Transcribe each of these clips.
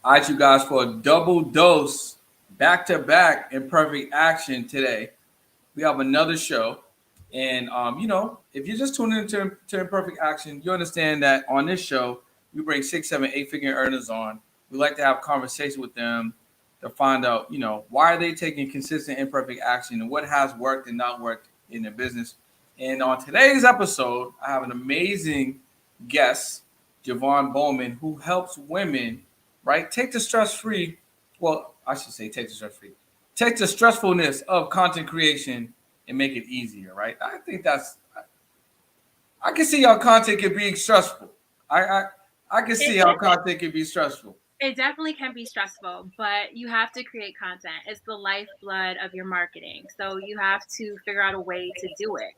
All right, you guys, for a double dose, back to back, imperfect action today. We have another show, and if you're just tuning into imperfect action, you understand that on this show we bring 6, 7, 8 figure earners on. We like to have conversation with them to find out, why are they taking consistent imperfect action and what has worked and not worked in their business. And on today's episode, I have an amazing guest, Javon Bowman, who helps women, right, take the stress free. Well, I should say take the stress free. Take the stressfulness of content creation and make it easier, right? I think I can see how content can be stressful. I I, I can see how content can be stressful. It definitely can be stressful, but you have to create content. It's the lifeblood of your marketing. So you have to figure out a way to do it.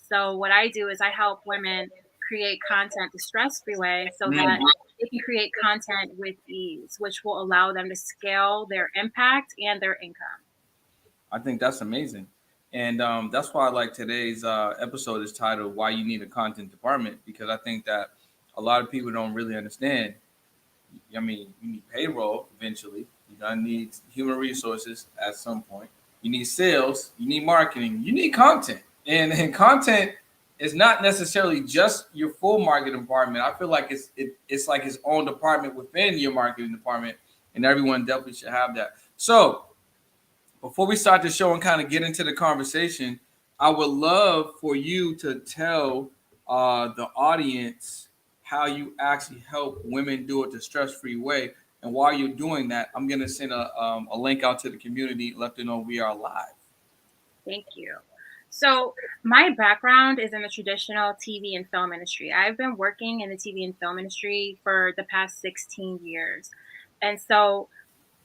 So what I do is I help women create content the stress-free way so that Mhm. they can create content with ease, which will allow them to scale their impact and their income. I think that's amazing. And that's why I like today's episode is titled "Why You Need a Content Department," because I think that a lot of people don't really understand. I mean, you need payroll eventually. You're gonna need human resources at some point. You need sales. You need marketing. You need content. And content is not necessarily just your full marketing department. I feel like it's like its own department within your marketing department, and everyone definitely should have that. So before we start the show and kind of get into the conversation, I would love for you to tell the audience how you actually help women do it the stress-free way. And while you're doing that, I'm gonna send a link out to the community, let them know we are live. Thank you. So, my background is in the traditional TV and film industry. I've been working in the TV and film industry for the past 16 years. And so,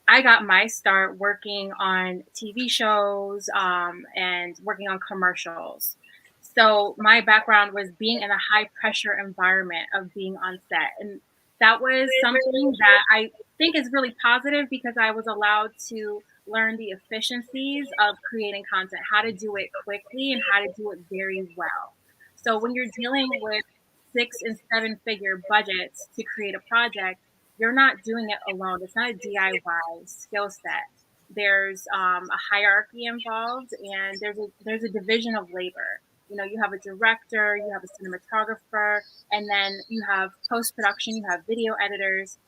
I got my start working on TV shows and working on commercials. So my background was being in a high pressure environment of being on set. And that was something that I think is really positive because I was allowed to learn the efficiencies of creating content, how to do it quickly and how to do it very well. So when you're dealing with 6 and 7 figure budgets to create a project, you're not doing it alone. It's not a DIY skill set. There's a hierarchy involved, and there's a division of labor. You have a director, you have a cinematographer, and then you have post production, you have video editors,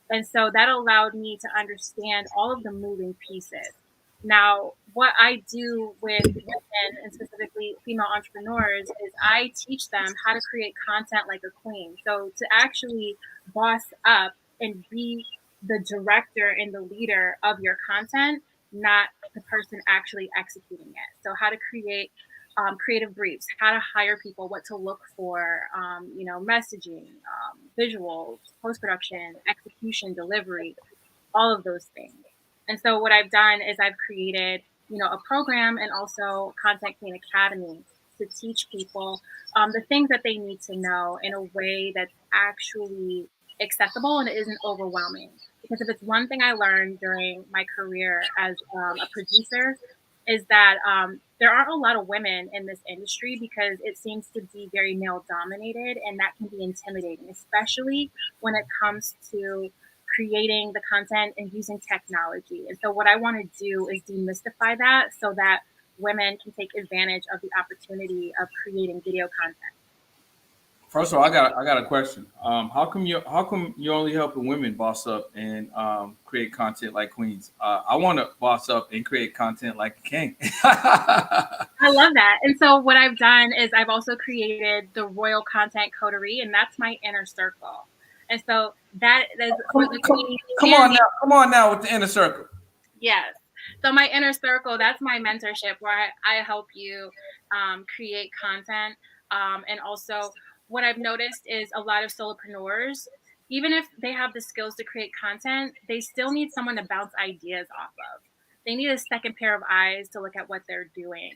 and so that allowed me to understand all of the moving pieces. Now, what I do with women and specifically female entrepreneurs is I teach them how to create content like a queen. So to actually boss up and be the director and the leader of your content, not the person actually executing it. So how to create creative briefs, how to hire people, what to look for, messaging, visuals, post production, execution, delivery, all of those things. And so what I've done is I've created, a program and also Content Queen Academy to teach people the things that they need to know in a way that's actually accessible and isn't overwhelming. Because if it's one thing I learned during my career as a producer, is that there aren't a lot of women in this industry because it seems to be very male dominated, and that can be intimidating, especially when it comes to creating the content and using technology. And so, what I want to do is demystify that so that women can take advantage of the opportunity of creating video content. First of all, I got a question. How come you only helping women boss up and create content like queens? I want to boss up and create content like a king. I love that. And so what I've done is I've also created the Royal Content Coterie, and that's my inner circle. And so that is for come, the come, queens come and on the now, come on now with the inner circle. yes. So my inner circle, that's my mentorship where I help you create content. And also what I've noticed is a lot of solopreneurs, even if they have the skills to create content, they still need someone to bounce ideas off of. They need a second pair of eyes to look at what they're doing.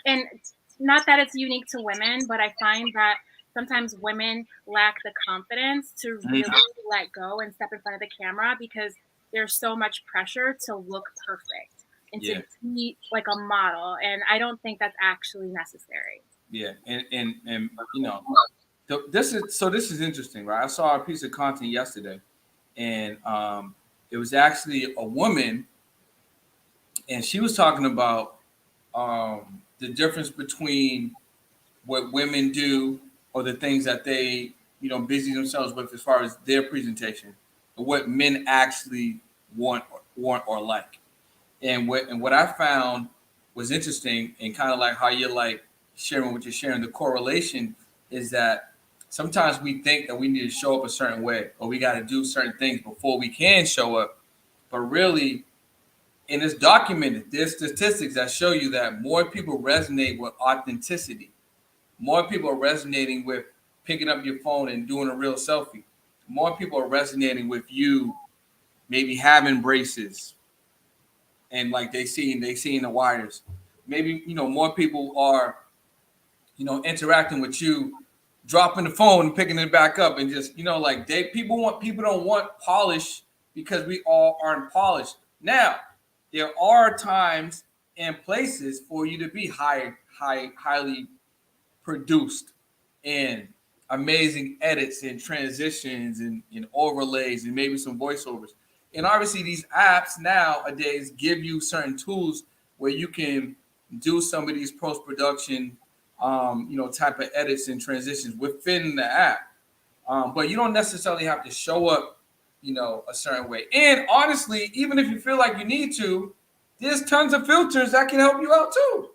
And not that it's unique to women, but I find that sometimes women lack the confidence to really Mhm. let go and step in front of the camera because there's so much pressure to look perfect and to Yeah, be like a model. And I don't think that's actually necessary. yeah, and this is interesting, right? I saw a piece of content yesterday, and it was actually a woman, and she was talking about the difference between what women do or the things that they busy themselves with as far as their presentation, and what men actually want or like. And what I found was interesting, and kind of like how you're like sharing what you're sharing, the correlation is that sometimes we think that we need to show up a certain way or we got to do certain things before we can show up, but really, and it's documented, there's statistics that show you that more people resonate with authenticity. More people are resonating with picking up your phone and doing a real selfie. More people are resonating with you maybe having braces and like they seeing the wires. Maybe more people are interacting with you, dropping the phone and picking it back up, and just like people don't want polish because we all aren't polished. Now, there are times and places for you to be highly produced and amazing edits and transitions and overlays and maybe some voiceovers. And obviously, these apps nowadays give you certain tools where you can do some of these post production, type of edits and transitions within the app. But you don't necessarily have to show up, a certain way. And honestly, even if you feel like you need to, there's tons of filters that can help you out too.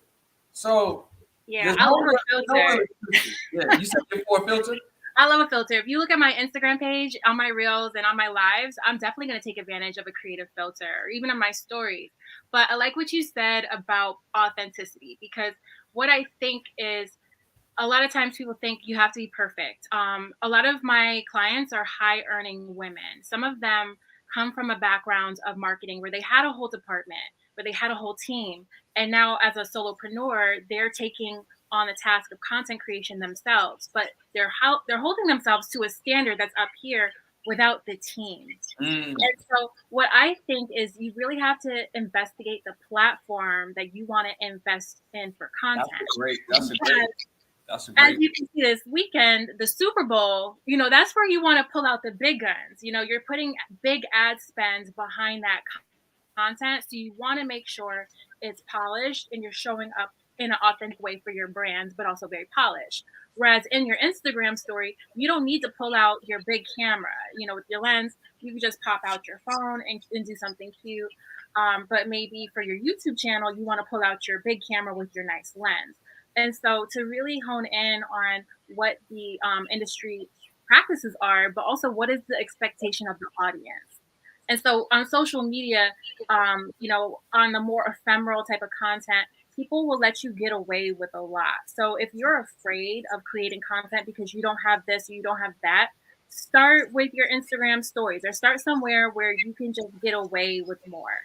So Yeah, there's I love a no filter. real excuses. Yeah, you said you're for a filter. I love a filter. If you look at my Instagram page, on my reels and on my lives, I'm definitely going to take advantage of a creative filter, or even on my stories. But I like what you said about authenticity, because what I think is, a lot of times people think you have to be perfect. A lot of my clients are high earning women. Some of them come from a background of marketing where they had a whole department, where they had a whole team. And now, as a solopreneur, they're taking on the task of content creation themselves, but they're holding themselves to a standard that's up here without the team. Mm, And so, what I think is, you really have to investigate the platform that you want to invest in for that's content. a great. That's a great. Because That's a as great. you can see this weekend, the Super Bowl, that's where you want to pull out the big guns. You're putting big ad spends behind that content. So you want to make sure it's polished and you're showing up in an authentic way for your brand, but also very polished. Whereas in your Instagram story, you don't need to pull out your big camera, with your lens. You can just pop out your phone and do something cute. But maybe for your YouTube channel, you want to pull out your big camera with your nice lens. And so, to really hone in on what the industry practices are, but also what is the expectation of the audience. And so on social media, on the more ephemeral type of content, people will let you get away with a lot. So if you're afraid of creating content because you don't have this or you don't have that, start with your Instagram stories, or start somewhere where you can just get away with more.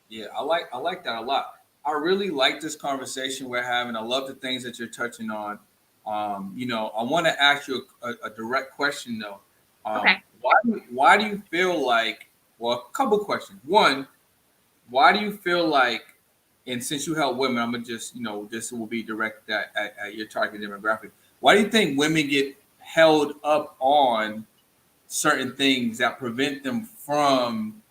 Yeah, I like that a lot. I really like this conversation we're having. I love the things that you're touching on. I want to ask you a direct question though. Okay. Why do you feel like? Well, a couple questions. One, why do you feel like? And since you help women, I'm gonna just this will be direct at your target demographic. Why do you think women get held up on certain things that prevent them from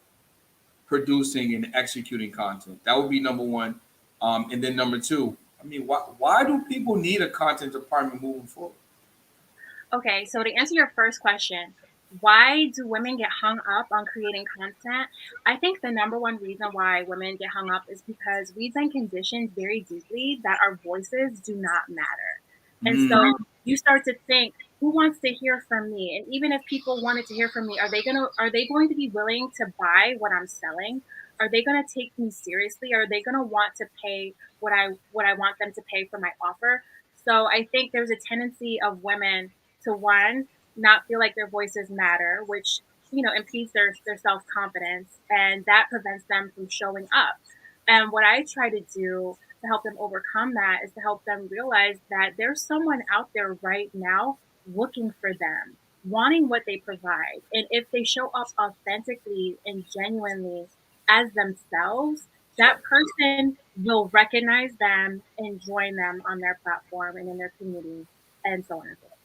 producing and executing content? That would be number one. And then number two, I mean, why do people need a content department moving forward? Okay, so to answer your first question, why do women get hung up on creating content? I think the number one reason why women get hung up is because we've been conditioned very deeply that our voices do not matter. And Mm, so you start to think, who wants to hear from me? And even if people wanted to hear from me, are they going to be willing to buy what I'm selling? Are they going to take me seriously? Are they going to want to pay what I want them to pay for my offer? So I think there's a tendency of women to, one, not feel like their voices matter, which impedes their self confidence, and that prevents them from showing up. And what I try to do to help them overcome that is to help them realize that there's someone out there right now looking for them, wanting what they provide. And if they show up authentically and genuinely as themselves, that person will recognize them and join them on their platform and in their community, and so on and so forth.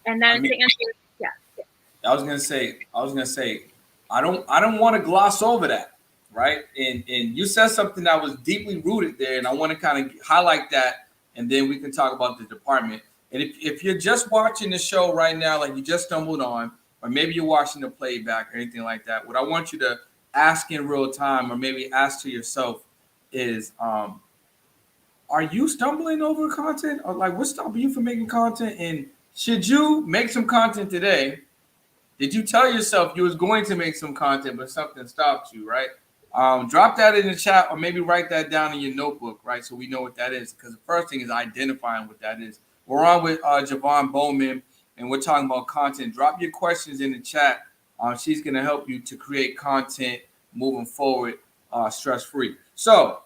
And I then mean, to answer, yeah. I was gonna say, I don't want to gloss over that, right? And you said something that was deeply rooted there, and I want to kind of highlight that, and then we can talk about the department. And if you're just watching the show right now, like you just stumbled on, or maybe you're watching the playback or anything like that, what I want you to ask in real time, or maybe ask to yourself, is are you stumbling over content, or like what's stopping you from making content? And should you make some content today? Did you tell yourself you was going to make some content, but something stopped you, right? Drop that in the chat, or maybe write that down in your notebook, right? So we know what that is. Because the first thing is identifying what that is. We're on with Javon Bowman, and we're talking about content. Drop your questions in the chat. She's going to help you to create content moving forward, stress free. So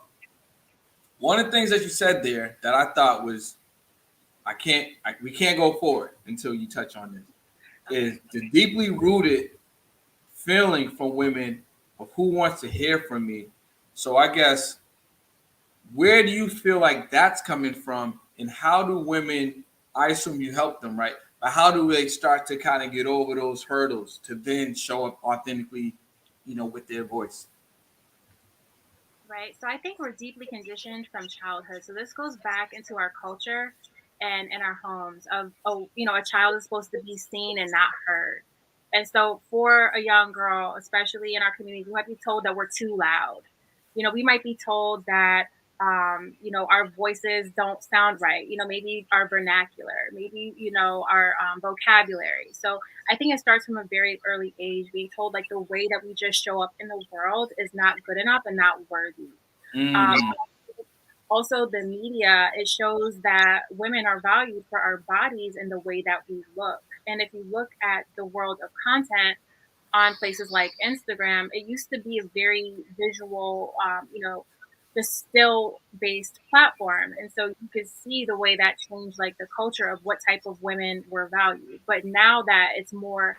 one of the things that you said there that I thought was we can't go forward until you touch on this, is Okay. the deeply rooted feeling from women of who wants to hear from me. So I guess, where do you feel like that's coming from, and how do women? I assume you help them, right? But how do they start to kind of get over those hurdles to then show up authentically, with their voice? Right. So I think we're deeply conditioned from childhood. So this goes back into our culture and in our homes of, oh, a child is supposed to be seen and not heard. And so for a young girl, especially in our community, we might be told that we're too loud. We might be told that our voices don't sound right. Maybe our vernacular, maybe, our vocabulary. So I think it starts from a very early age, being told like the way that we just show up in the world is not good enough and not worthy. Um, Mm, Also, the media, it shows that women are valued for our bodies and the way that we look. And if you look at the world of content on places like Instagram, it used to be a very visual, just still based platform. And so you could see the way that changed like the culture of what type of women were valued. But now that it's more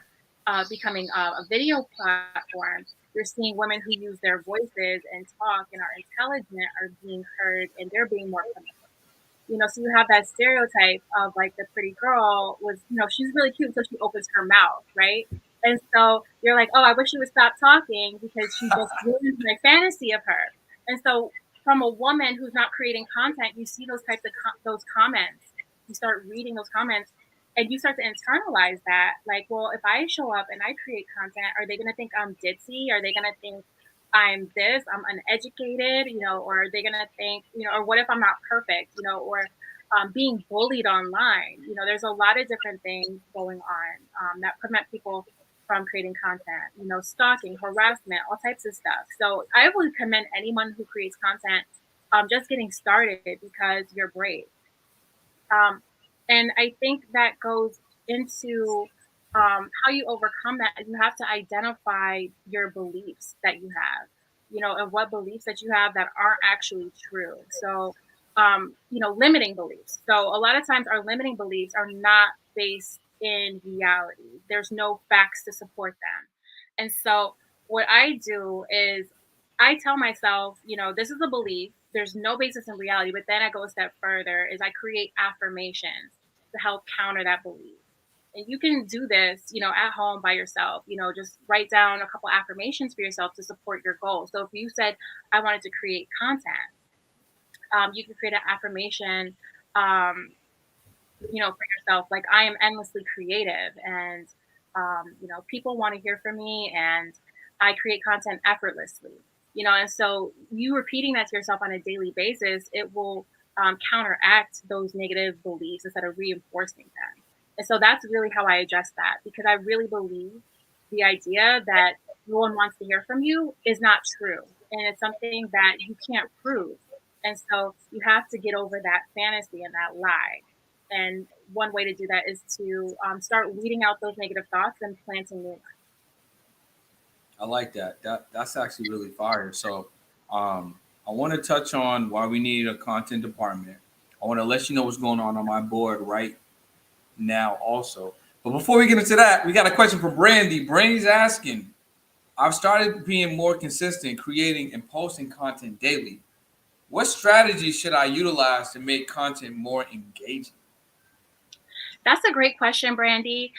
becoming a video platform, you're seeing women who use their voices and talk and are intelligent are being heard and they're being more promoted. So you have that stereotype of like the pretty girl was, she's really cute until she opens her mouth, right? And so you're like, oh, I wish she would stop talking because she just ruined my fantasy of her. And so from a woman who's not creating content, you see those types of those comments. You start reading those comments and you start to internalize that. Like, well, if I show up and I create content, are they going to think I'm ditzy? Are they going to think I'm this, I'm uneducated, or are they going to think, or what if I'm not perfect, or being bullied online? There's a lot of different things going on that prevent people from creating content, stalking, harassment, all types of stuff. So I would commend anyone who creates content just getting started because you're brave. Um, and I think that goes into how you overcome that. You have to identify your beliefs that you have, and what beliefs that you have that aren't actually true. So, limiting beliefs. So, a lot of times our limiting beliefs are not based in reality, there's no facts to support them. And so, what I do is I tell myself, this is a belief. There's no basis in reality, but then I go a step further is I create affirmations to help counter that belief. And you can do this, at home by yourself. Just write down a couple affirmations for yourself to support your goal. So if you said I wanted to create content, you can create an affirmation, um, for yourself. Like I am endlessly creative, and people want to hear from me, and I create content effortlessly. And so you repeating that to yourself on a daily basis, it will counteract those negative beliefs instead of reinforcing them. And so that's really how I address that because I really believe the idea that no one wants to hear from you is not true, and it's something that you can't prove. And so you have to get over that fantasy and that lie. And one way to do that is to start weeding out those negative thoughts and planting new ones. I like that. That's actually really fire. So, I want to touch on why we need a content department. I want to let you know what's going on my board right now, also. But before we get into that, we got a question from Brandy. Brandy's asking, I've started being more consistent, creating and posting content daily. What strategies should I utilize to make content more engaging? That's a great question, Brandy.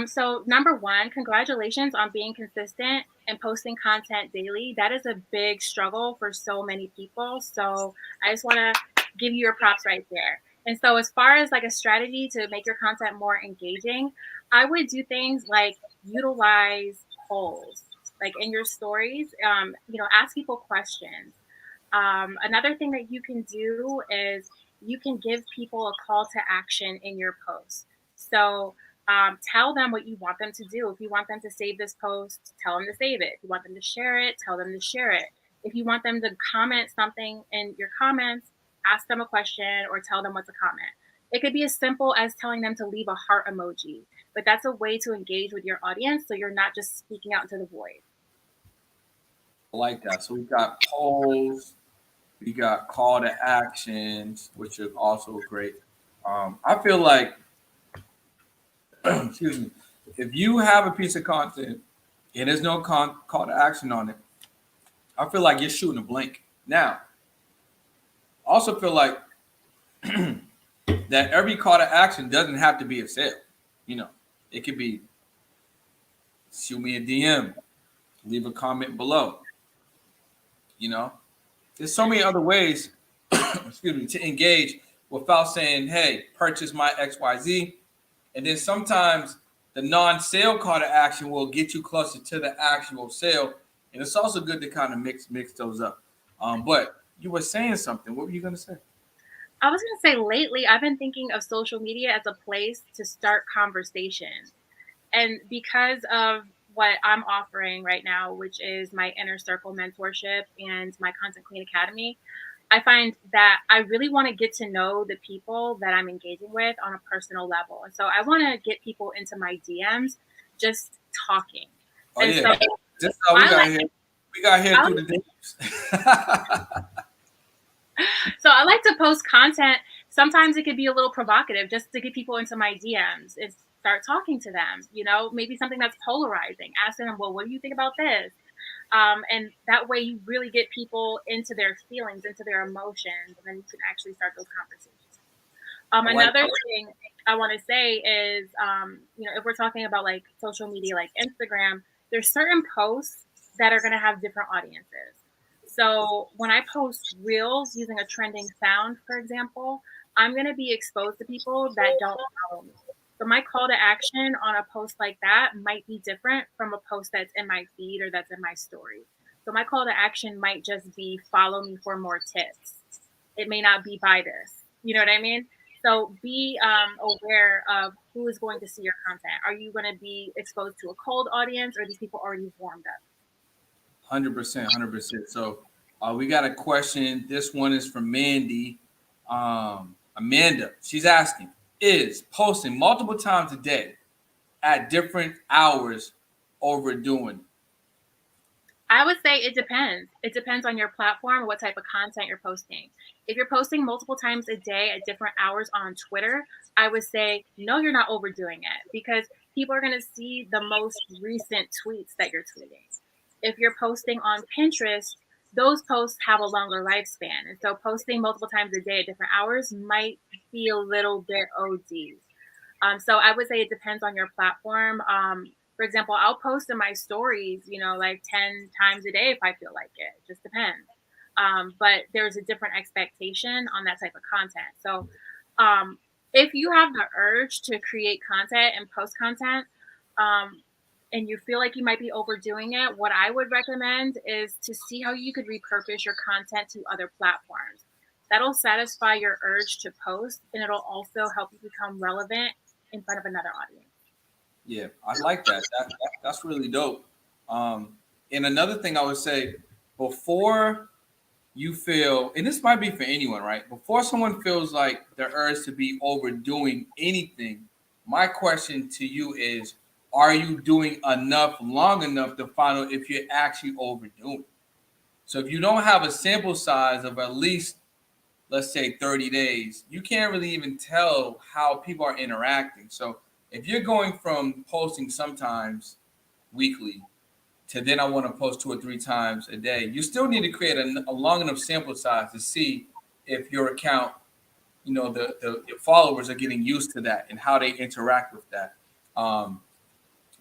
So number one, congratulations on being consistent and posting content daily. That is a big struggle for so many people. So I just want to give you your props right there. And so as far as like a strategy to make your content more engaging, I would do things like utilize polls, like in your stories. Ask people questions. Another thing that you can do is you can give people a call to action in your post. So tell them what you want them to do. If you want them to save this post, tell them to save it. If you want them to share it, tell them to share it. If you want them to comment something in your comments, ask them a question or tell them what to comment. It could be as simple as telling them to leave a heart emoji, but that's a way to engage with your audience so you're not just speaking out into the void. I like that. So we got polls, we got call to actions, which is also great. I feel like, excuse me, if you have a piece of content and there's no call to action on it, I feel like you're shooting a blank. Now, I also feel like that every call to action doesn't have to be a sale. You know, it could be shoot me a DM, leave a comment below. You know, there's so many other ways, excuse me, to engage without saying, "Hey, purchase my XYZ." And then sometimes the non-sale call to action will get you closer to the actual sale, and it's also good to kind of mix those up. But you were saying something. What were you gonna say? I was going to say lately, I've been thinking of social media as a place to start conversations. And because of what I'm offering right now, which is my inner circle mentorship and my Content Queen Academy, I find that I really want to get to know the people that I'm engaging with on a personal level. And so I want to get people into my DMs just talking. Oh And yeah, so this is how we I got like here. We got here I through the days. So I like to post content. Sometimes it could be a little provocative just to get people into my DMs and start talking to them. Maybe something that's polarizing. Asking them, well, what do you think about this? And that way you really get people into their feelings, into their emotions, and then you can actually start those conversations. I like. Another thing I want to say is, if we're talking about like social media, like Instagram, there's certain posts that are going to have different audiences. So when I post reels using a trending sound, for example, I'm going to be exposed to people that don't follow me. So my call to action on a post like that might be different from a post that's in my feed or that's in my story. So my call to action might just be follow me for more tips. It may not be buy this. You know what I mean? So be aware of who is going to see your content. Are you going to be exposed to a cold audience, or are these people already warmed up? 100%, 100%. So we got a question. This one is from Mandy. Amanda, she's asking, is posting multiple times a day at different hours overdoing? I would say it depends. It depends on your platform and what type of content you're posting. If you're posting multiple times a day at different hours on Twitter, I would say no, you're not overdoing it because people are going to see the most recent tweets that you're tweeting. If you're posting on Pinterest, those posts have a longer lifespan. And so posting multiple times a day at different hours might be a little bit OD. So I would say it depends on your platform. For example, I'll post in my stories, like 10 times a day if I feel like it. It just depends. But there's a different expectation on that type of content. So um, if you have the urge to create content and post content, um, and you feel like you might be overdoing it, what I would recommend is to see how you could repurpose your content to other platforms. That'll satisfy your urge to post, and it'll also help you become relevant in front of another audience. Yeah, I like that. That's really dope. Um, and another thing I would say, before you feel, and this might be for anyone, right? Before someone feels like the urge to be overdoing anything, my question to you is, are you doing enough long enough to find out if you're actually overdoing? So if you don't have a sample size of at least, let's say, 30 days, you can't really even tell how people are interacting. So if you're going from posting sometimes weekly to then I want to post 2 or 3 times a day, you still need to create a long enough sample size to see if your account, your followers are getting used to that and how they interact with that. Um,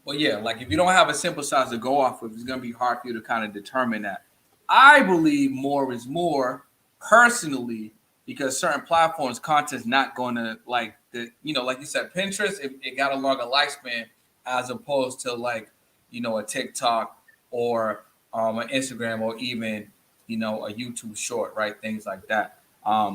but yeah, like if you don't have a simple size to go off of, it's gonna be hard for you to kind of determine that. I believe more is more personally because certain platforms content's not gonna like like you said, Pinterest it got a longer lifespan as opposed to like a TikTok or an Instagram or even a YouTube short, right? Things like that.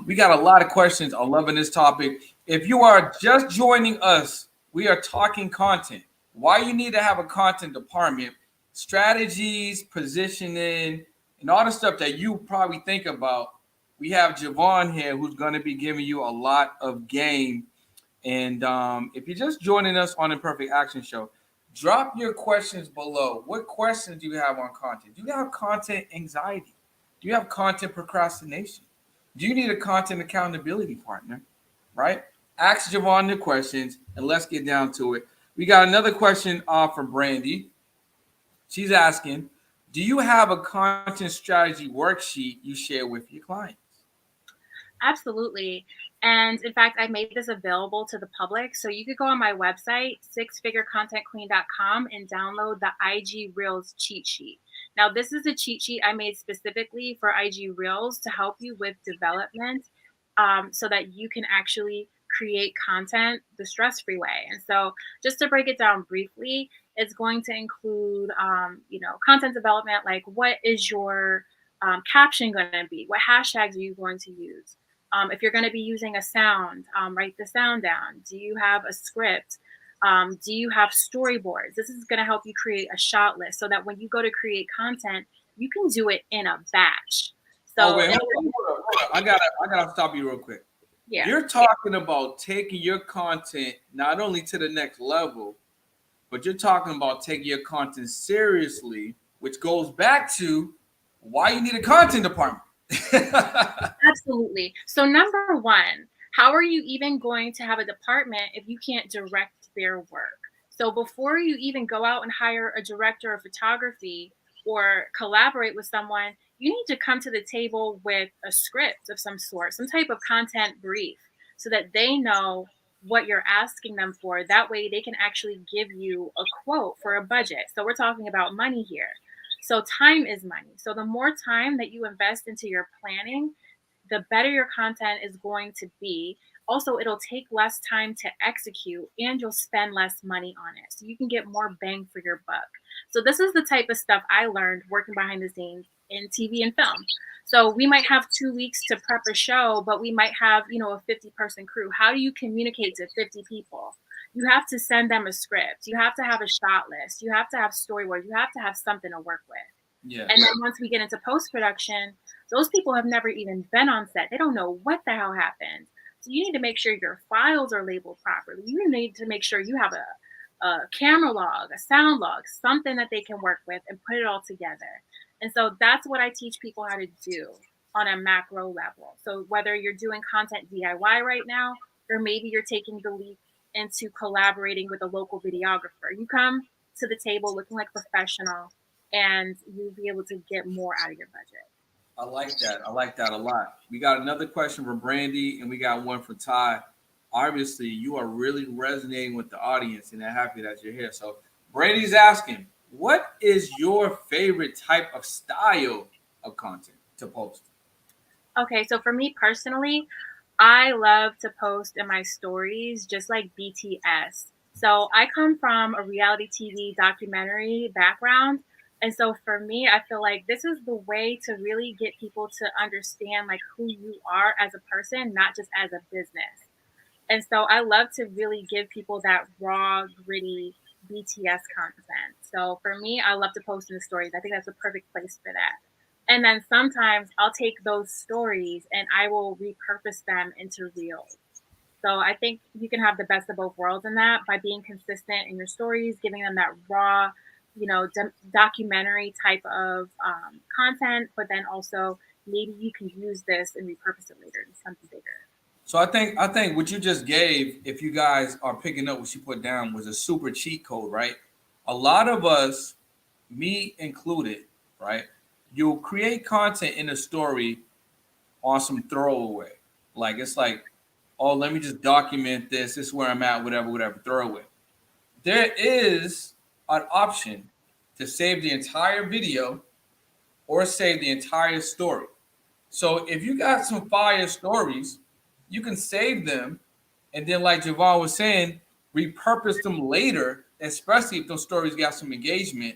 We got a lot of questions. I'm loving this topic. If you are just joining us, we are talking content. Why you need to have a content department, strategies, positioning, and all the stuff that you probably think about. We have Javon here who's going to be giving you a lot of game. And if you're just joining us on Imperfect Action Show, drop your questions below. What questions do you have on content? Do you have content anxiety? Do you have content procrastination? Do you need a content accountability partner? Right? Ask Javon the questions and let's get down to it. We got another question from Brandy. She's asking, do you have a content strategy worksheet you share with your clients? Absolutely. And in fact, I made this available to the public. So you could go on my website, sixfigurecontentqueen.com, and download the IG Reels cheat sheet. Now, this is a cheat sheet I made specifically for IG Reels to help you with development so that you can actually create content the stress free way. And so, just to break it down briefly, it's going to include, content development like what is your caption going to be? What hashtags are you going to use? If you're going to be using a sound, write the sound down. Do you have a script? Do you have storyboards? This is going to help you create a shot list so that when you go to create content, you can do it in a batch. Oh So, wait, hold on. I gotta stop you real quick. yeah, You're talking about taking your content not only to the next level, but you're talking about taking your content seriously, which goes back to why you need a content department. absolutely. So, number one, how are you even going to have a department if you can't direct their work? So, before you even go out and hire a director of photography or collaborate with someone, you need to come to the table with a script of some sort, some type of content brief, so that they know what you're asking them for. That way, they can actually give you a quote for a budget. So, we're talking about money here. So, time is money. So, the more time that you invest into your planning, the better your content is going to be. Also, it'll take less time to execute and you'll spend less money on it. So you can get more bang for your buck. So, this is the type of stuff I learned working behind the scenes in TV and film. So, we might have 2 weeks to prep a show, but we might have, a 50-person crew. How do you communicate to 50 people? You have to send them a script. You have to have a shot list. You have to have storyboards. You have to have something to work with. Yeah. And then once we get into post production, those people have never even been on set. They don't know what the hell happened. So you need to make sure your files are labeled properly. You need to make sure you have a camera log, a sound log, something that they can work with and put it all together. And so that's what I teach people how to do on a macro level. So whether you're doing content DIY right now, or maybe you're taking the leap into collaborating with a local videographer, you come to the table looking like a professional and you'll be able to get more out of your budget. I like that. I like that a lot. We got another question from Brandy and we got one for Ty. Obviously, you are really resonating with the audience and I'm happy that you're here. So, Brandy's asking, what is your favorite type of style of content to post? Okay, so for me personally, I love to post in my stories just like BTS. So I come from a reality TV documentary background. And so for me, I feel like this is the way to really get people to understand like who you are as a person, not just as a business. And so I love to really give people that raw, gritty BTS content. So for me, I love to post in the stories. I think that's a perfect place for that. And then sometimes I'll take those stories and I will repurpose them into reels. So I think you can have the best of both worlds in that by being consistent in your stories, giving them that raw, documentary type of content, but then also maybe you can use this and repurpose it later into something bigger. So I think what you just gave, if you guys are picking up what she put down, was a super cheat code, right? A lot of us, me included, right? You'll create content in a story on some throwaway. Like it's like oh, let me just document this. This is where I'm at, whatever, whatever, throw away. There is an option to save the entire video or save the entire story. So if you got some fire stories, you can save them, and then, like Javon was saying, repurpose them later, especially if those stories got some engagement.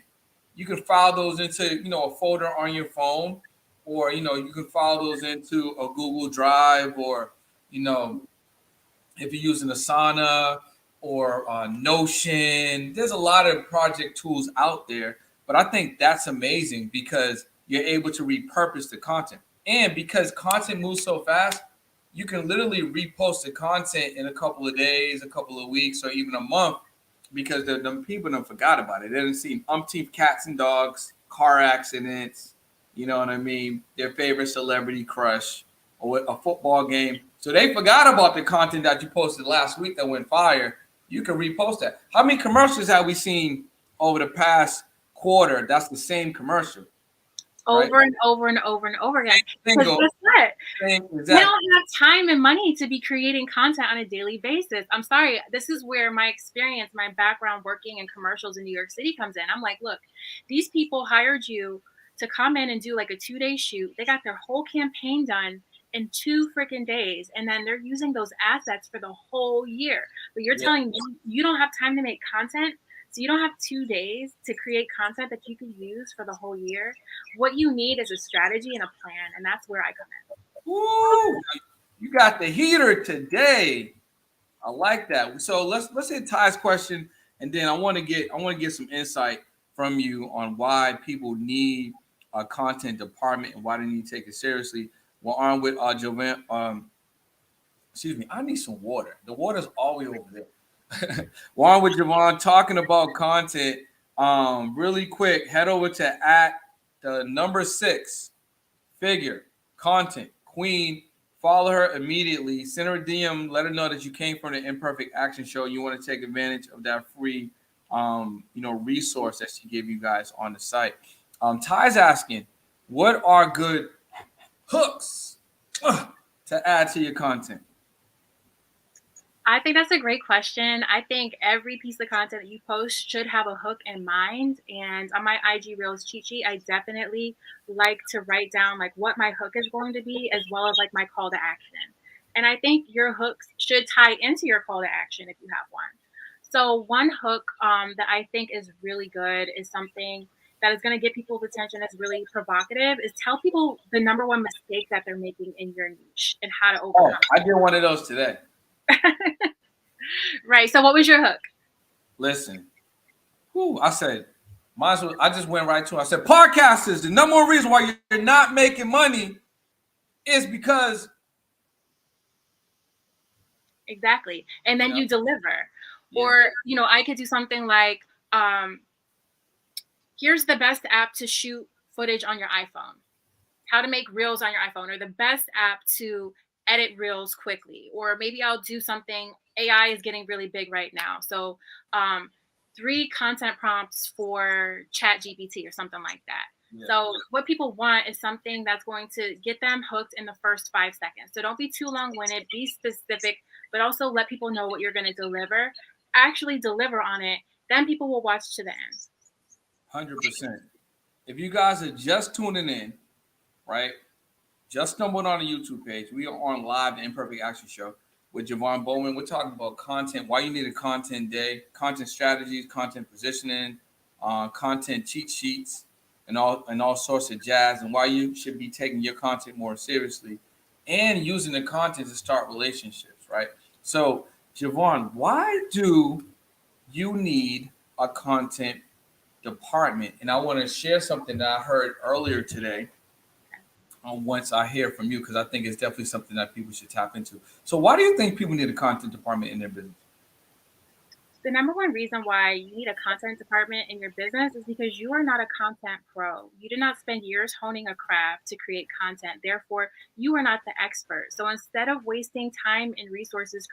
You can file those into, a folder on your phone, or you can file those into a Google Drive, or you know if you're using Asana or Notion. There's a lot of project tools out there, but I think that's amazing because you're able to repurpose the content. And because content moves so fast, you can literally repost the content in a couple of days, a couple of weeks, or even a month because the people don't forgot about it. They didn't see umpteen cats and dogs, car accidents, you know what I mean? Their favorite celebrity crush, or a football game. So they forgot about the content that you posted last week that went fire. You can repost that. How many commercials have we seen over the past quarter? That's the same commercial, right? Over and over and over and over again. Because Single, guess what? same We exact. don't have time and money to be creating content on a daily basis. I'm sorry. This is where my experience, my background working in commercials in New York City comes in. I'm like, look, these people hired you to come in and do like a 2-day shoot. They got their whole campaign done in 2 freaking days. And then they're using those assets for the whole year. But you're Yeah. telling me you don't have time to make content. So you don't have 2 days to create content that you can use for the whole year. What you need is a strategy and a plan. And that's where I come in. Woo! You got the heater today. I like that. So let's hit Ty's question, and then I want to get some insight from you on why people need a content department and why they need to take it seriously. We're on with Jovan. Excuse me. I need some water. The water's all the way over there. We're on with Javon talking about content. Really quick, head over to at the number 6 figure content queen. Follow her immediately. Send her a DM. Let her know that you came from the Imperfect Action Show. You want to take advantage of that free, resource that she gave you guys on the site. Ty's asking, what are good hooks to add to your content? I think that's a great question. I think every piece of content that you post should have a hook in mind. And on my IG Reels cheat sheet, I definitely like to write down like what my hook is going to be, as well as like my call to action. And I think your hooks should tie into your call to action if you have one. So one hook that I think is really good is something that is going to get people's attention, that's really provocative, is tell people the number one mistake that they're making in your niche and how to Oh, overcome I did one of those today. it. Right. So what was your hook? Listen, I said, might as well. I just went right to it. I said, podcasters, the number one reason why you're not making money is because, Exactly. And then yeah, you deliver. yeah, Or, I could do something like, here's the best app to shoot footage on your iPhone, how to make reels on your iPhone, or the best app to edit reels quickly. Or maybe I'll do something. AI is getting really big right now. So, 3 content prompts for Chat GPT or something like that. yeah. So, what people want is something that's going to get them hooked in the first 5 seconds. So, don't be too long winded, be specific, but also let people know what you're going to deliver. Actually, deliver on it. Then people will watch to the end. 100%. If you guys are just tuning in, right? Just stumbled on the YouTube page. We are on live the Imperfect Action Show with Javon Bowman. We're talking about content, why you need a content day, content strategies, content positioning, content cheat sheets, and all sorts of jazz, and why you should be taking your content more seriously and using the content to start relationships, right? So, Javon, why do you need a content department? And I want to share something that I heard earlier today once I hear from you, because I think it's definitely something that people should tap into. So, why do you think people need a content department in their business? The number one reason why you need a content department in your business is because you are not a content pro. You did not spend years honing a craft to create content. Therefore, you are not the expert. So instead of wasting time and resources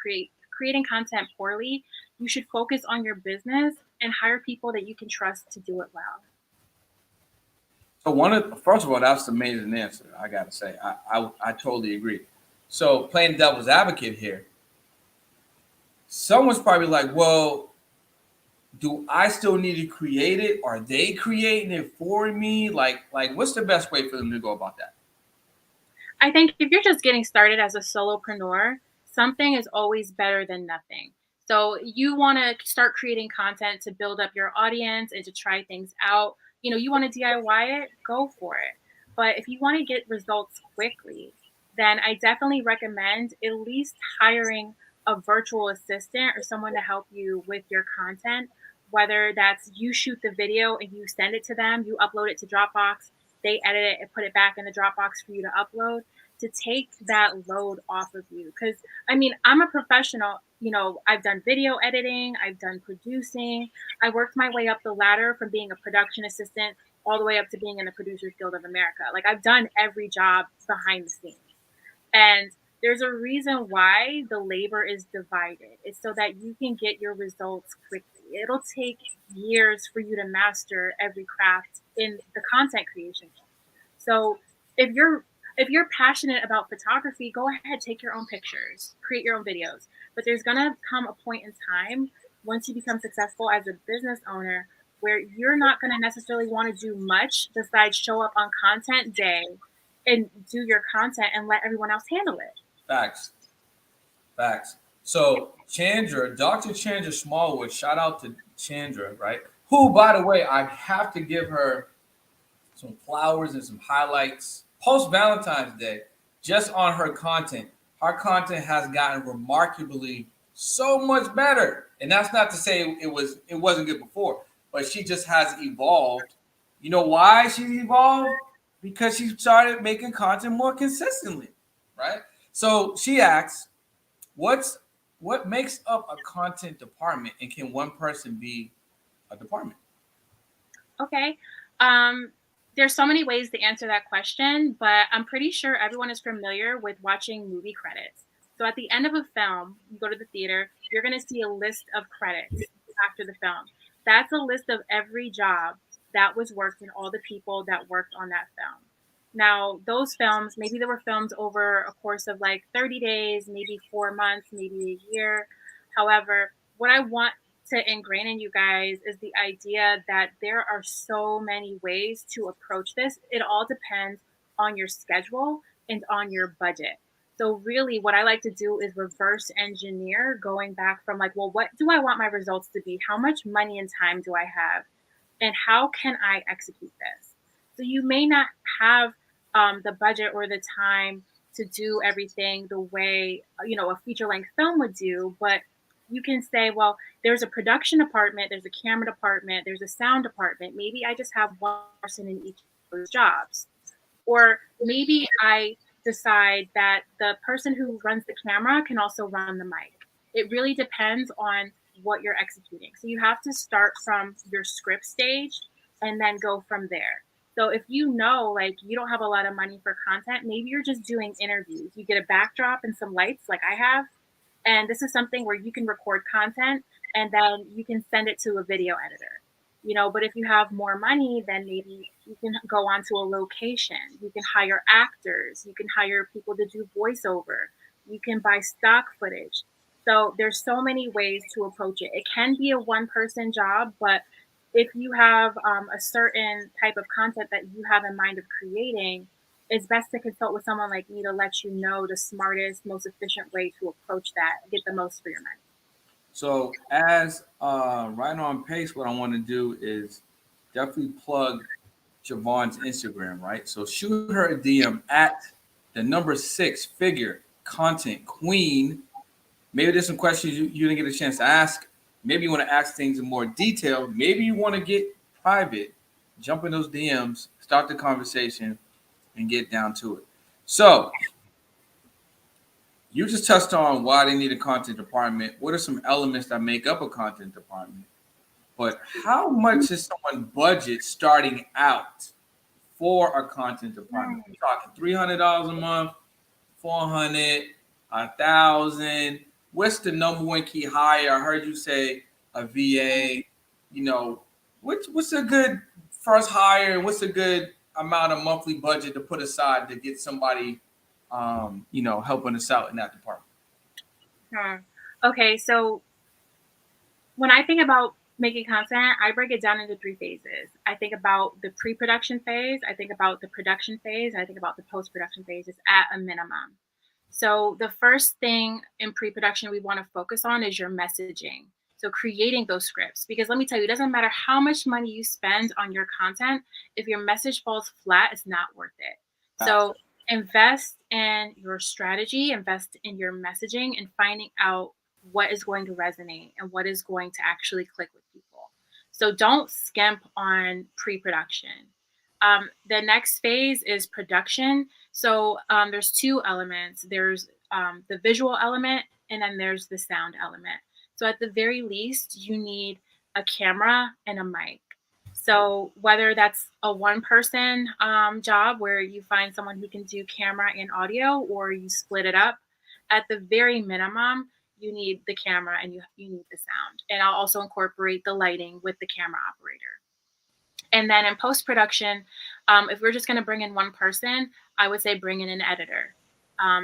creating content poorly, you should focus on your business and hire people that you can trust to do it well. So, first of all, that's an amazing answer. I gotta say, I totally agree. So, playing devil's advocate here, someone's probably like, well, do I still need to create it? Are they creating it for me? What's the best way for them to go about that? I think if you're just getting started as a solopreneur, something is always better than nothing. So you want to start creating content to build up your audience and to try things out. You want to DIY it, go for it. But if you want to get results quickly, then I definitely recommend at least hiring a virtual assistant or someone to help you with your content, whether that's you shoot the video and you send it to them, you upload it to Dropbox, they edit it and put it back in the Dropbox for you to upload, to take that load off of you. Because, I mean, I'm a professional. I've done video editing, I've done producing, I worked my way up the ladder from being a production assistant all the way up to being in the Producers Guild of America. Like, I've done every job behind the scenes. And there's a reason why the labor is divided. It's so that you can get your results quickly. It'll take years for you to master every craft in the content creation. So if you're passionate about photography, go ahead, take your own pictures, create your own videos. But there's gonna come a point in time once you become successful as a business owner where you're not gonna necessarily want to do much besides show up on content day and do your content and let everyone else handle it. Facts. Facts. So Chandra, Dr. Chandra Smallwood, shout out to Chandra, right? Who, by the way, I have to give her some flowers and some highlights post Valentine's Day just on her content. Her content has gotten remarkably so much better. And that's not to say it wasn't good before, but she just has evolved. You know why she's evolved? Because she started making content more consistently, right? So she asks, what's what makes up a content department, and can one person be a department? Okay. Um, there's so many ways to answer that question, but I'm pretty sure everyone is familiar with watching movie credits. So at the end of a film, you go to the theater, you're going to see a list of credits after the film. That's a list of every job that was worked and all the people that worked on that film. Now, those films, maybe they were filmed over a course of like 30 days, maybe 4 months, maybe a year. However, what I want to ingrain in you guys is the idea that there are so many ways to approach this. It all depends on your schedule and on your budget. So, really, what I like to do is reverse engineer going back from like, well, what do I want my results to be? How much money and time do I have? And how can I execute this? So, you may not have the budget or the time to do everything the way, a feature length film would do, but you can say, well, there's a production department, there's a camera department, there's a sound department. Maybe I just have one person in each of those jobs. Or maybe I decide that the person who runs the camera can also run the mic. It really depends on what you're executing. So you have to start from your script stage and then go from there. So if you know like you don't have a lot of money for content, maybe you're just doing interviews. You get a backdrop and some lights like I have, and this is something where you can record content and then you can send it to a video editor. But if you have more money, then maybe you can go on to a location. You can hire actors. You can hire people to do voiceover. You can buy stock footage. So there's so many ways to approach it. It can be a one person job, but if you have a certain type of content that you have in mind of creating, it's best to consult with someone like me to let you know the smartest, most efficient way to approach that and get the most for your money. So as right on pace, what I want to do is definitely plug Javon's Instagram, right? So shoot her a DM at the number 6 figure content queen. Maybe there's some questions you didn't get a chance to ask. Maybe you want to ask things in more detail. Maybe you want to get private. Jump in those DMs, start the conversation, and get down to it. So you just touched on why they need a content department. What are some elements that make up a content department? But how much is someone budget starting out for a content department? We're talking $300 a month, 400, 1,000. What's the number one key hire? I heard you say a VA. You know, what's a good first hire, and what's a good amount of monthly budget to put aside to get somebody, helping us out in that department? Hmm. Okay, so When I think about making content, I break it down into three phases. I think about the pre-production phase, I think about the production phase, and I think about the post-production phases at a minimum. So the first thing in pre-production we want to focus on is your messaging. So creating those scripts, because let me tell you, it doesn't matter how much money you spend on your content, if your message falls flat, it's not worth it. So invest in your strategy, invest in your messaging, and finding out what is going to resonate and what is going to actually click with people. So don't skimp on pre-production. The next phase is production. So there's two elements. There's the visual element, and then there's the sound element. So at the very least, you need a camera and a mic. So whether that's a one-person job where you find someone who can do camera and audio, or you split it up, at the very minimum, you need the camera and you need the sound. And I'll also incorporate the lighting with the camera operator. And then in post production, if we're just going to bring in one person, I would say bring in an editor,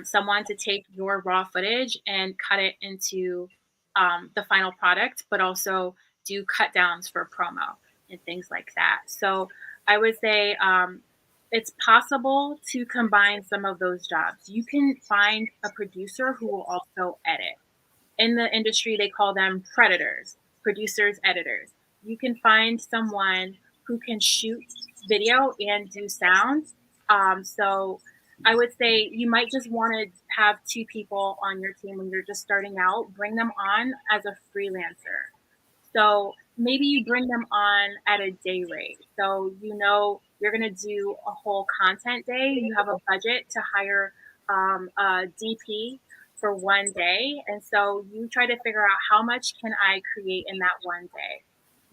someone to take your raw footage and cut it into the final product, but also do cut downs for promo and things like that. So I would say it's possible to combine some of those jobs. You can find a producer who will also edit. In the industry, they call them predators, producers, editors. You can find someone who can shoot video and do sound. So I would say you might just want to have two people on your team when you're just starting out. Bring them on as a freelancer. So maybe you bring them on at a day rate. So you know you're going to do a whole content day. You have a budget to hire a DP for one day, and so you try to figure out how much can I create in that one day.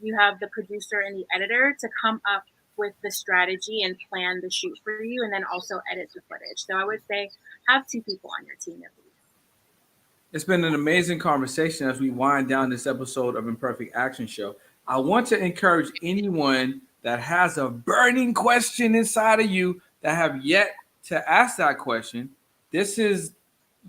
You have the producer and the editor to come up with the strategy and plan the shoot for you, and then also edit the footage. So I would say have two people on your team at least. It's been an amazing conversation as we wind down this episode of Imperfect Action Show. I want to encourage anyone that has a burning question inside of you that have yet to ask that question. This is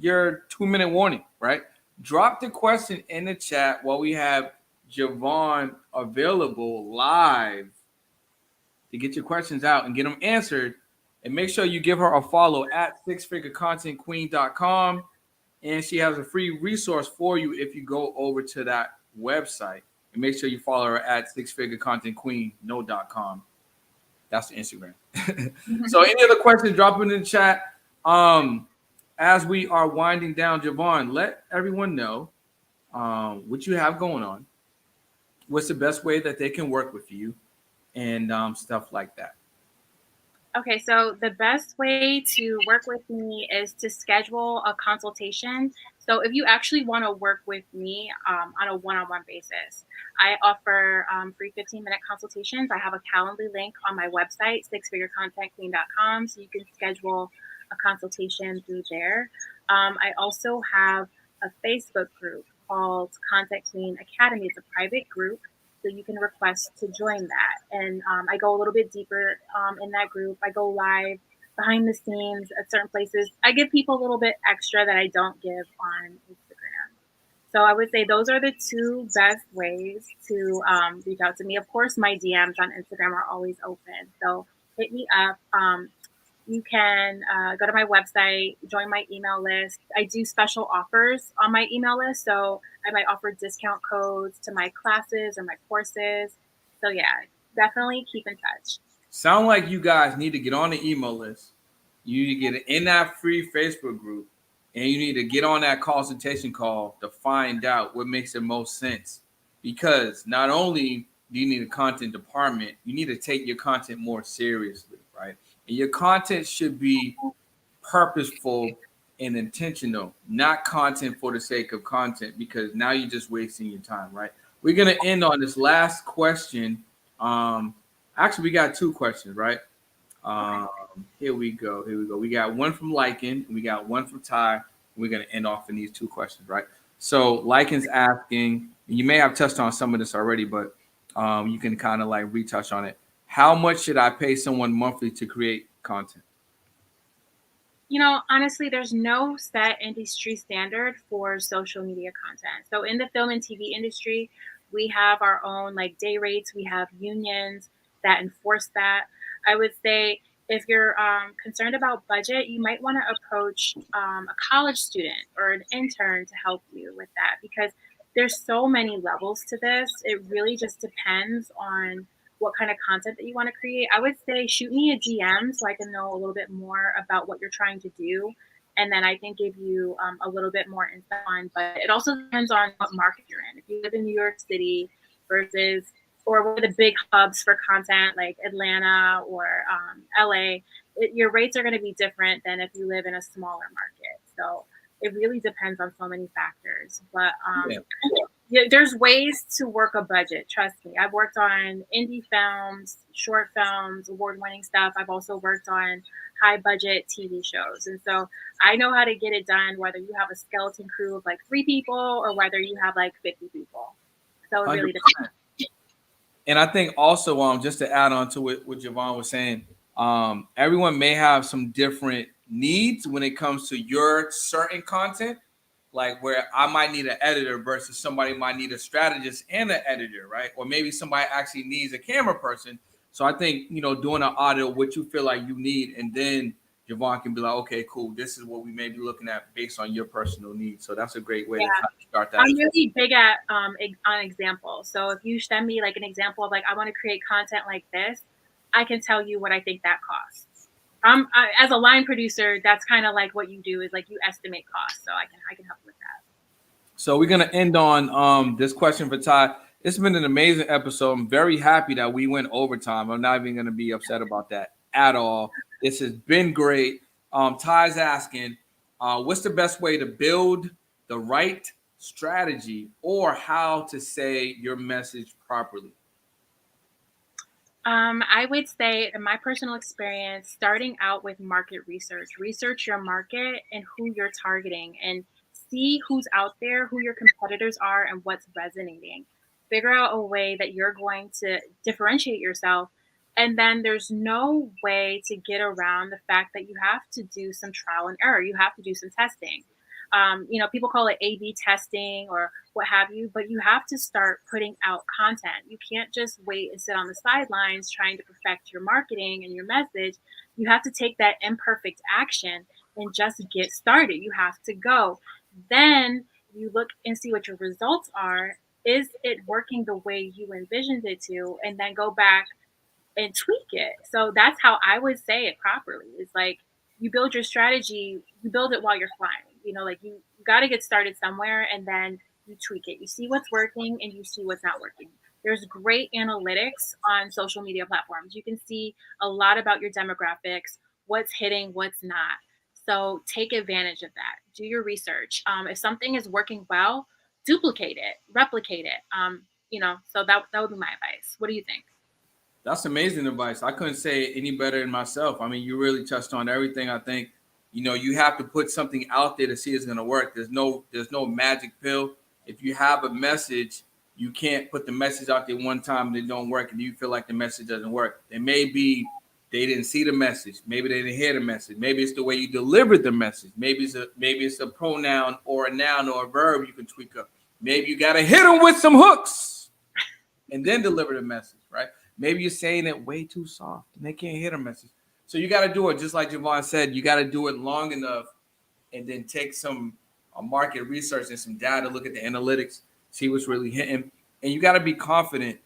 your 2 minute warning, right? Drop the question in the chat while we have Javon available live to get your questions out and get them answered. And make sure you give her a follow at sixfigurecontentqueen.com. And she has a free resource for you if you go over to that website. And make sure you follow her at sixfigurecontentqueen.com. That's the Instagram. So any other questions, drop them in the chat. As we are winding down, Javon, let everyone know what you have going on. What's the best way that they can work with you and stuff like that. Okay, so the best way to work with me is to schedule a consultation. So if you actually want to work with me on a one-on-one basis, I offer free 15-minute consultations. I have a Calendly link on my website, sixfigurecontentqueen.com, so you can schedule a consultation through there. I also have a Facebook group called Content Queen Academy. It's a private group, so you can request to join that. And I go a little bit deeper in that group. I go live behind the scenes at certain places. I give people a little bit extra that I don't give on Instagram. So I would say those are the two best ways to reach out to me. Of course, my DMs on Instagram are always open. So hit me up. You can go to my website, join my email list. I do special offers on my email list. So I might offer discount codes to my classes or my courses. So yeah, definitely keep in touch. Sound like you guys need to get on the email list. You need to get in that free Facebook group, and you need to get on that consultation call to find out what makes the most sense. Because not only do you need a content department, you need to take your content more seriously, right? And your content should be purposeful and intentional, not content for the sake of content, because now you're just wasting your time, right? We're gonna end on this last question. Actually, we got two questions, right? Okay. Here we go. Here we go. We got one from Lycan. We got one from Ty. We're gonna end off in these two questions, right? So Lycan's asking, and you may have touched on some of this already, but you can kind of like retouch on it. How much should I pay someone monthly to create content? You know, honestly, there's no set industry standard for social media content. So in the film and TV industry, We have our own like day rates. We have unions that enforce that. I would say if you're concerned about budget, you might want to approach a college student or an intern to help you with that because there's so many levels to this. It really just depends on what kind of content that you want to create. I would say shoot me a DM so I can know a little bit more about what you're trying to do. And then I can give you a little bit more insight on, but it also depends on what market you're in. If you live in New York City versus, or one of the big hubs for content like Atlanta or LA, your rates are going to be different than if you live in a smaller market. So it really depends on so many factors. But Yeah. yeah, there's ways to work a budget. Trust me. I've worked on indie films, short films, award-winning stuff. I've also worked on high-budget TV shows, and so I know how to get it done. Whether you have a skeleton crew of like 3 people or whether you have like 50 people, so it really depends. 100%. And I think also, just to add on to what Javon was saying, everyone may have some different needs when it comes to your certain content. Like where I might need an editor versus somebody might need a strategist and an editor, right? Or maybe somebody actually needs a camera person. So I think doing an audit what you feel like you need, and then Javon can be like, okay, cool, this is what we may be looking at based on your personal needs. So that's a great way to Yeah. kind of start that I'm as well. really big at on examples. So if you send me like an example of like I want to create content like this, I can tell you what I think that costs. As a line producer, that's kind of like what you do is like you estimate costs. So I can help you with that. So we're gonna end on this question for Ty. It's been an amazing episode. I'm very happy that we went overtime. I'm not even gonna be upset about that at all. This has been great. Ty's asking, what's the best way to build the right strategy or how to say your message properly? I would say, in my personal experience, starting out with market research, research your market and who you're targeting, and see who's out there, who your competitors are, and what's resonating. Figure out a way that you're going to differentiate yourself. And then there's no way to get around the fact that you have to do some trial and error. You have to do some testing. People call it A/B testing or what have you, but you have to start putting out content. You can't just wait and sit on the sidelines trying to perfect your marketing and your message. You have to take that imperfect action and just get started. You have to go. Then you look and see what your results are. Is it working the way you envisioned it to? And then go back and tweak it. So that's how I would say it properly. It's like you build your strategy, you build it while you're flying. Like you got to get started somewhere and then you tweak it. You see what's working and you see what's not working. There's great analytics on social media platforms. You can see a lot about your demographics, what's hitting, what's not. So take advantage of that. Do your research. If something is working well, duplicate it, replicate it. So that would be my advice. What do you think? That's amazing advice. I couldn't say it any better than myself. I mean, you really touched on everything. I think, you have to put something out there to see it's gonna work. There's no magic pill. If you have a message, you can't put the message out there one time and it don't work, and you feel like the message doesn't work. It may be they didn't see the message. Maybe they didn't hear the message. Maybe it's the way you delivered the message. Maybe it's a pronoun or a noun or a verb you can tweak up. Maybe you gotta hit them with some hooks and then deliver the message, right? Maybe you're saying it way too soft and they can't hear the message. So you got to do it just like Javon said. You got to do it long enough and then take some market research and some data, look at the analytics, see what's really hitting. And you got to be confident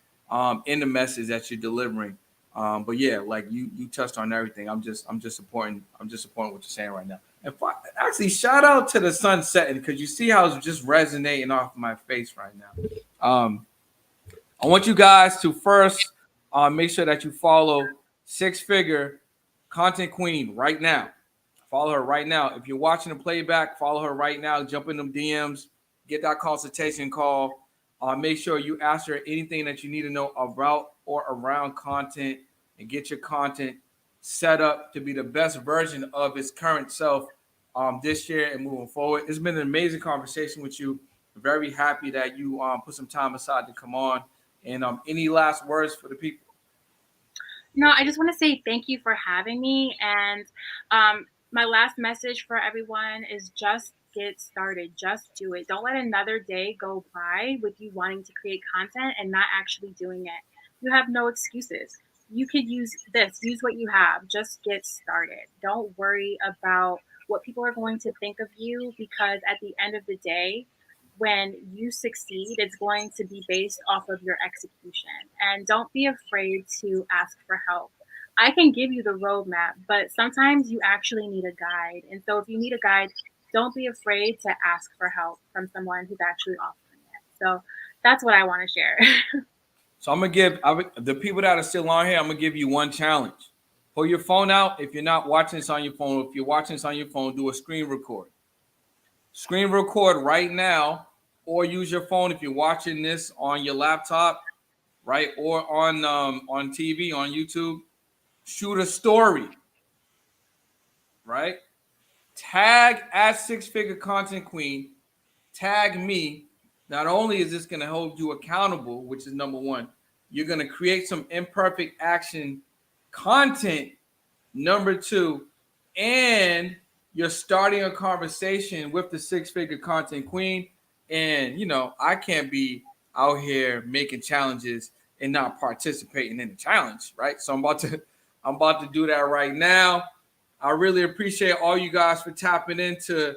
in the message that you're delivering. But yeah, like you touched on everything. I'm just supporting what you're saying right now. And actually, shout out to the sun setting because you see how it's just resonating off my face right now. I want you guys to first make sure that you follow Six Figure Content Queen right now. Follow her right now. If you're watching the playback, follow her right now. Jump in them DMs, get that consultation call. Make sure you ask her anything that you need to know about or around content and get your content set up to be the best version of its current self this year and moving forward. It's been an amazing conversation with you. Very happy that you put some time aside to come on. And any last words for the people? No, I just want to say thank you for having me. And my last message for everyone is just get started. Just do it. Don't let another day go by with you wanting to create content and not actually doing it. You have no excuses. You could use this, use what you have. Just get started. Don't worry about what people are going to think of you, because at the end of the day, when you succeed, it's going to be based off of your execution. And don't be afraid to ask for help. I can give you the roadmap, but sometimes you actually need a guide. And so if you need a guide, don't be afraid to ask for help from someone who's actually offering it. So that's what I want to share. So I'm gonna give the people that are still on here. I'm gonna give you one challenge. Pull your phone out. If you're not watching this on your phone, if you're watching this on your phone, do a screen record. Screen record right now, or use your phone if you're watching this on your laptop, right, or on TV on YouTube. Shoot a story, right? Tag at Six Figure Content Queen. Tag me. Not only is this going to hold you accountable, which is number one, you're going to create some imperfect action content. Number two, and you're starting a conversation with the Six Figure Content Queen. And, I can't be out here making challenges and not participating in the challenge, right? So I'm about to do that right now. I really appreciate all you guys for tapping into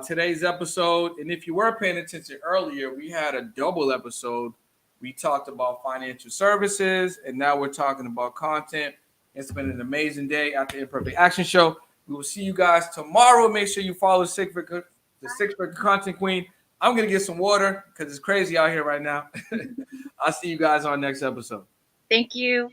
today's episode. And if you were paying attention earlier, we had a double episode. We talked about financial services, and now we're talking about content. It's been an amazing day at the Imperfect Action Show. We will see you guys tomorrow. Make sure you follow the Six Figure Content Queen. I'm going to get some water because it's crazy out here right now. I'll see you guys on next episode. Thank you.